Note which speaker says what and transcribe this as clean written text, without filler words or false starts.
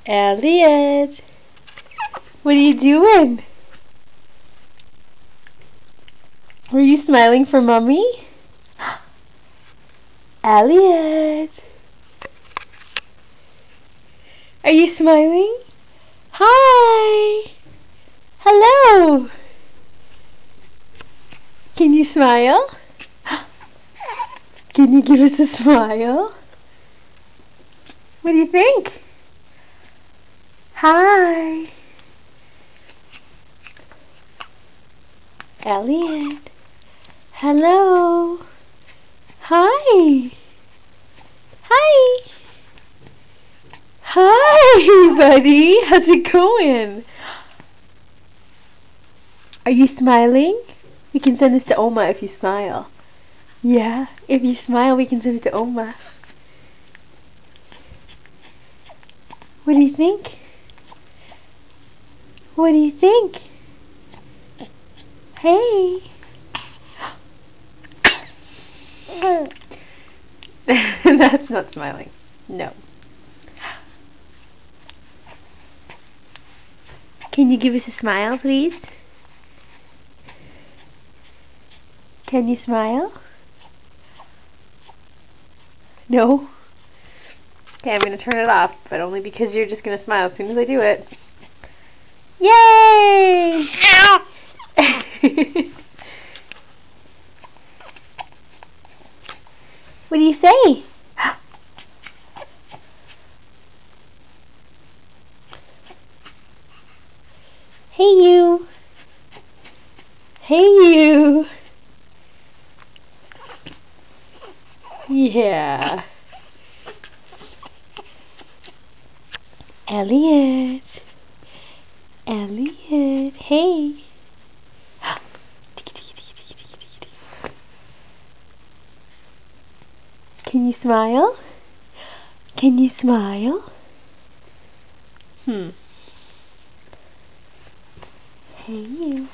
Speaker 1: Elliot, what are you doing? Were you smiling for Mommy? Elliot, are you smiling? Hi! Hello! Can you smile? Can you give us a smile? What do you think? Hi! Elliot, hello! Hi! Hi! Hi, buddy! How's it going? Are you smiling? We can send this to Oma if you smile. Yeah, if you smile we can send it to Oma. What do you think? What do you think? Hey! That's not smiling. No. Can you give us a smile, please? Can you smile? No? Okay, I'm going to turn it off, but only because you're just going to smile as soon as I do it. Yay! What do you say? Hey you! Hey you! Yeah. Elliot. Elliot. Hey. Can you smile? Can you smile? Hey you.